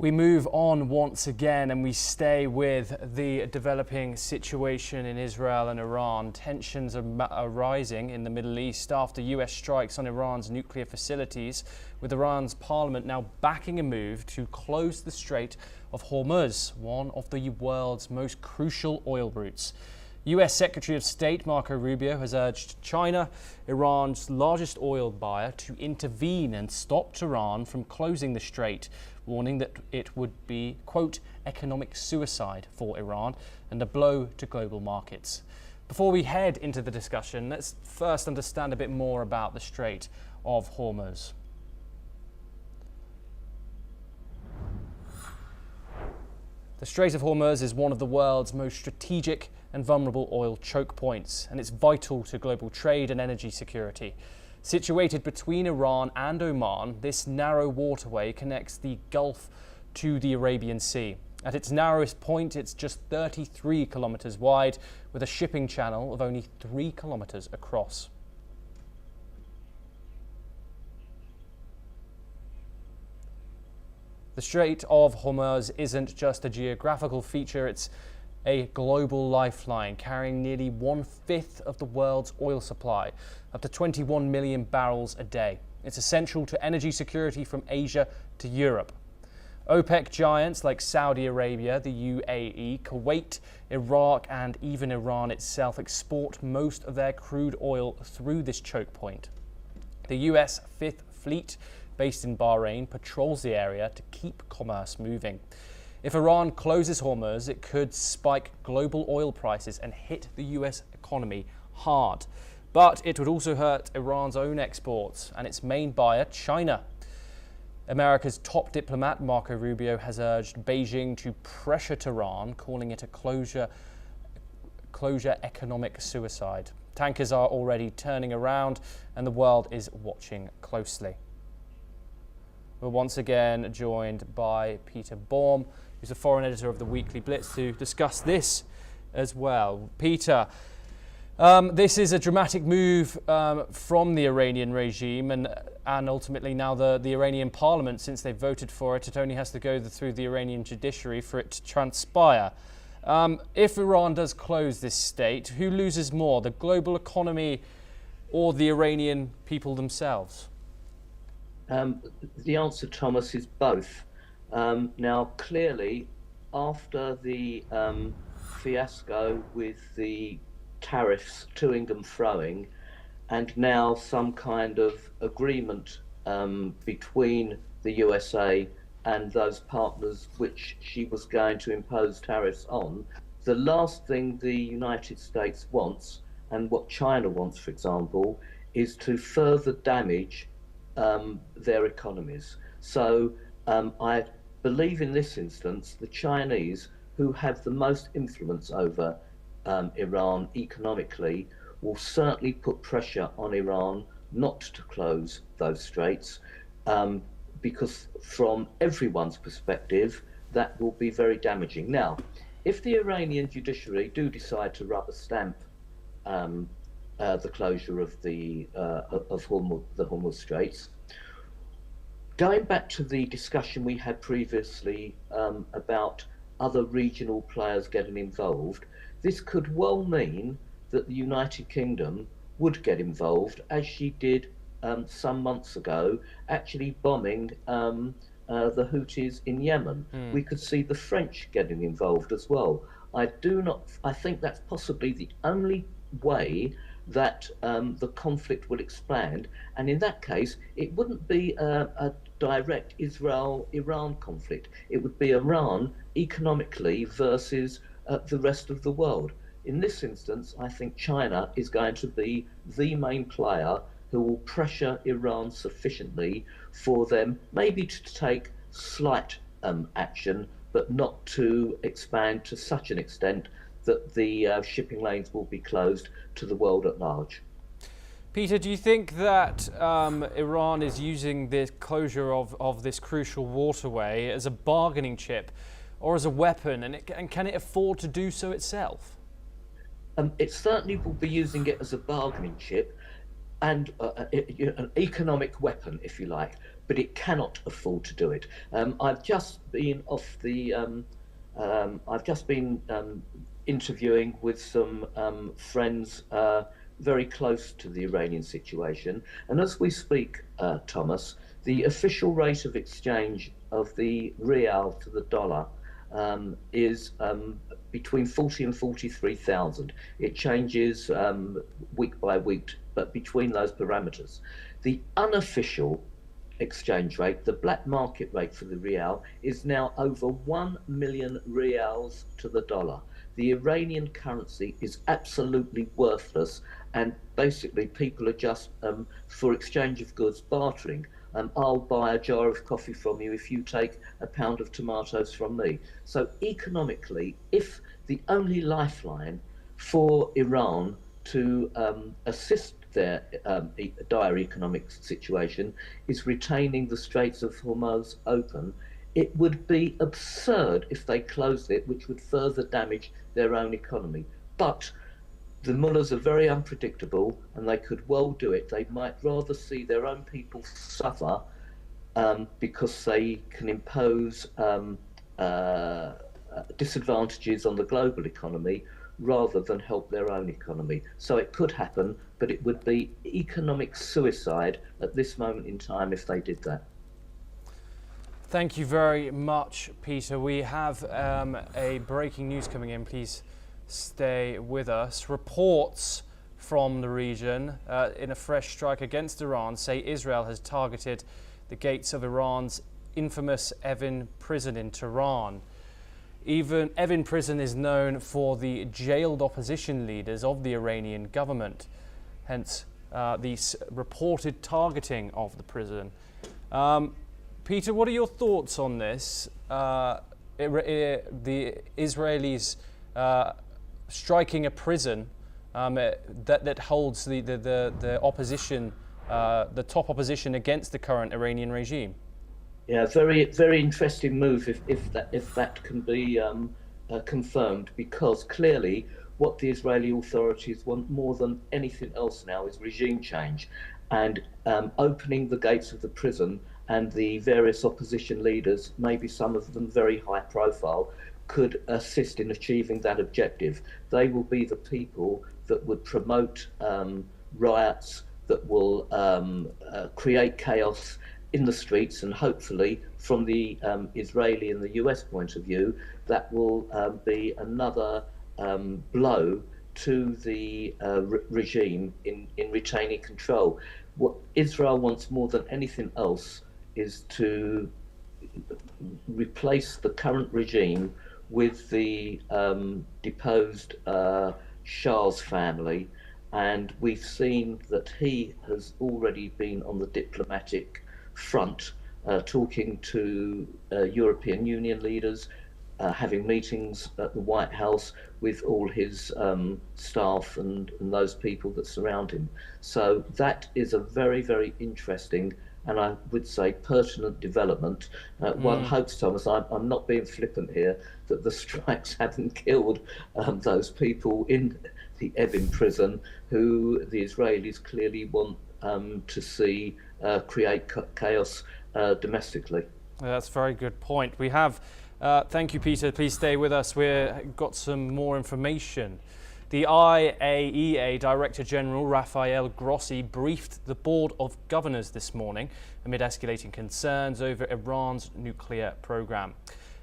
We move on once again and we stay with the developing situation in Israel and Iran. Tensions are rising in the Middle East after US strikes on Iran's nuclear facilities, with Iran's parliament now backing a move to close the Strait of Hormuz, one of the world's most crucial oil routes. US Secretary of State Marco Rubio has urged China, Iran's largest oil buyer, to intervene and stop Tehran from closing the strait, warning that it would be, quote, economic suicide for Iran and a blow to global markets. Before we head into the discussion, let's first understand a bit more about the Strait of Hormuz. The Strait of Hormuz is one of the world's most strategic and vulnerable oil choke points, and it's vital to global trade and energy security. Situated between Iran and Oman, this narrow waterway connects the Gulf to the Arabian Sea. At its narrowest point, it's just 33 kilometers wide, with a shipping channel of only 3 kilometers across. The Strait of Hormuz isn't just a geographical feature, it's a global lifeline carrying nearly 1/5 of the world's oil supply, up to 21 million barrels a day. It's essential to energy security from Asia to Europe. OPEC giants like Saudi Arabia, the UAE, Kuwait, Iraq, and even Iran itself export most of their crude oil through this choke point. The US Fifth Fleet, based in Bahrain, patrols the area to keep commerce moving. If Iran closes Hormuz, it could spike global oil prices and hit the US economy hard. But it would also hurt Iran's own exports and its main buyer, China. America's top diplomat, Marco Rubio, has urged Beijing to pressure Tehran, calling it a closure economic suicide. Tankers are already turning around and the world is watching closely. We're once again joined by Peter Baum, who's the foreign editor of the Weekly Blitz, to discuss this as well. Peter, this is a dramatic move from the Iranian regime and ultimately now the Iranian parliament. Since they voted for it, it only has to go through the Iranian judiciary for it to transpire. If Iran does close this state, who loses more, the global economy or the Iranian people themselves? The answer, Thomas, is both. Now, clearly, after the fiasco with the tariffs toing and froing, and now some kind of agreement between the USA and those partners which she was going to impose tariffs on, the last thing the United States wants, and what China wants, for example, is to further damage their economies. So I believe in this instance, the Chinese, who have the most influence over Iran economically, will certainly put pressure on Iran not to close those straits, because from everyone's perspective, that will be very damaging. Now, if the Iranian judiciary do decide to rubber stamp the closure of the Hormuz Straits, going back to the discussion we had previously about other regional players getting involved, this could well mean that the United Kingdom would get involved, as she did some months ago, actually bombing the Houthis in Yemen. We could see the French getting involved as well. I think that's possibly the only way that the conflict will expand, and in that case it wouldn't be a direct Israel-Iran conflict. It would be Iran economically versus the rest of the world. In this instance, I think China is going to be the main player who will pressure Iran sufficiently for them maybe to take slight action, but not to expand to such an extent that the shipping lanes will be closed to the world at large. Peter, do you think that Iran is using the closure of this crucial waterway as a bargaining chip or as a weapon, and can it afford to do so itself? It certainly will be using it as a bargaining chip. and an economic weapon, if you like, but it cannot afford to do it. I've just been interviewing with some friends very close to the Iranian situation, and as we speak, Thomas, the official rate of exchange of the rial to the dollar is between 40 and 43,000. It changes week by week, but between those parameters. The unofficial exchange rate, the black market rate for the rial, is now over 1 million rials to the dollar. The Iranian currency is absolutely worthless, and basically people are just, for exchange of goods, bartering. I'll buy a jar of coffee from you if you take a pound of tomatoes from me. So economically, if the only lifeline for Iran to assist their dire economic situation is retaining the Straits of Hormuz open, it would be absurd if they closed it, which would further damage their own economy. But the mullahs are very unpredictable, and they could well do it. They might rather see their own people suffer because they can impose disadvantages on the global economy rather than help their own economy. So it could happen, but it would be economic suicide at this moment in time if they did that. Thank you very much, Peter. We have a breaking news coming in. Please stay with us. Reports from the region in a fresh strike against Iran say Israel has targeted the gates of Iran's infamous Evin Prison in Tehran. Evin Prison is known for the jailed opposition leaders of the Iranian government, hence the reported targeting of the prison. Peter, what are your thoughts on this? The Israelis striking a prison that holds the opposition, the top opposition against the current Iranian regime. Yeah, very, very interesting move if that can be confirmed, because clearly what the Israeli authorities want more than anything else now is regime change, and opening the gates of the prison, and the various opposition leaders, maybe some of them very high profile, could assist in achieving that objective. They will be the people that would promote riots, that will create chaos in the streets, and hopefully from the Israeli and the US point of view, that will be another blow to the regime in retaining control. What Israel wants more than anything else is to replace the current regime with the deposed Shah's family, and we've seen that he has already been on the diplomatic front, talking to European Union leaders, having meetings at the White House with all his staff and those people that surround him. So that is a very, very interesting and I would say pertinent development. One hopes, Thomas, I'm not being flippant here, that the strikes haven't killed those people in the Evin prison who the Israelis clearly want to see create chaos domestically. That's a very good point. We have, thank you, Peter. Please stay with us. We've got some more information. The IAEA Director General Rafael Grossi briefed the Board of Governors this morning amid escalating concerns over Iran's nuclear program.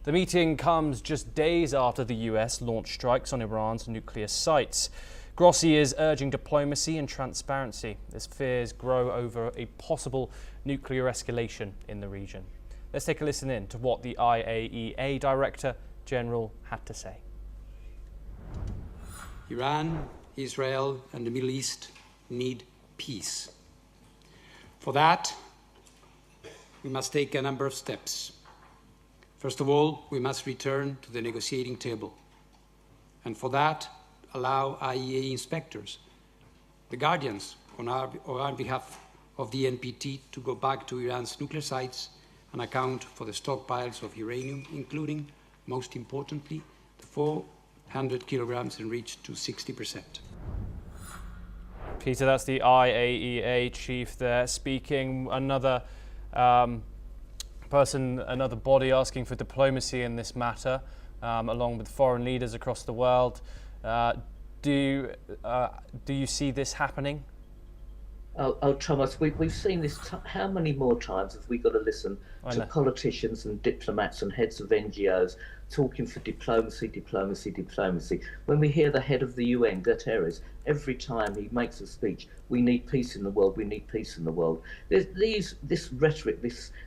The meeting comes just days after the US launched strikes on Iran's nuclear sites. Grossi is urging diplomacy and transparency as fears grow over a possible nuclear escalation in the region. Let's take a listen in to what the IAEA Director General had to say. Iran, Israel, and the Middle East need peace. For that, we must take a number of steps. First of all, we must return to the negotiating table. And for that, allow IAEA inspectors, the guardians on our behalf of the NPT, to go back to Iran's nuclear sites and account for the stockpiles of uranium, including, most importantly, the 400 kilograms enriched to 60%. Peter, that's the IAEA chief there speaking. Another another body asking for diplomacy in this matter, along with foreign leaders across the world. Do you see this happening? Oh, Thomas, we've seen this. How many more times have we got to listen to politicians and diplomats and heads of NGOs talking for diplomacy, diplomacy, diplomacy? When we hear the head of the UN, Guterres, every time he makes a speech, we need peace in the world, we need peace in the world. This rhetoric,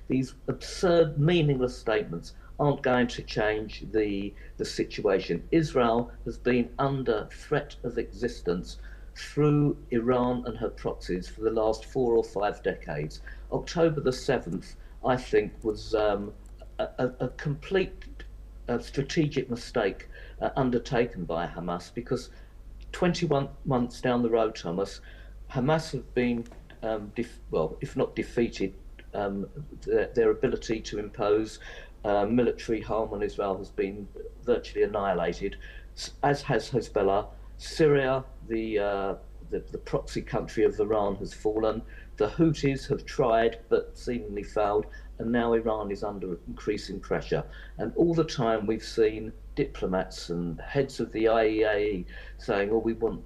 these absurd, meaningless statements aren't going to change the situation. Israel has been under threat of existence through Iran and her proxies for the last 4 or 5 decades. October the 7th, I think, was a complete strategic mistake undertaken by Hamas, because 21 months down the road, Thomas, Hamas have been, if not defeated, their ability to impose military harm on Israel has been virtually annihilated, as has Hezbollah. Syria, the proxy country of Iran, has fallen. The Houthis have tried but seemingly failed, and now Iran is under increasing pressure. And all the time we've seen diplomats and heads of the IAEA saying, "Oh, we want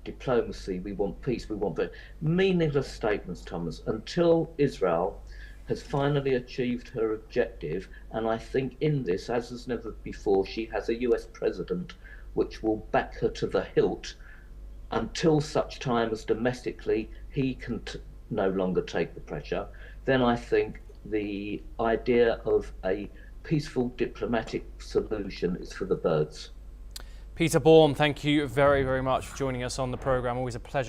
diplomacy, we want peace, we want..." Meaningless statements, Thomas, until Israel has finally achieved her objective. And I think in this, as has never before, she has a US president which will back her to the hilt until such time as domestically he can no longer take the pressure. Then I think the idea of a peaceful diplomatic solution is for the birds. Peter Baum, thank you very, very much for joining us on the programme. Always a pleasure.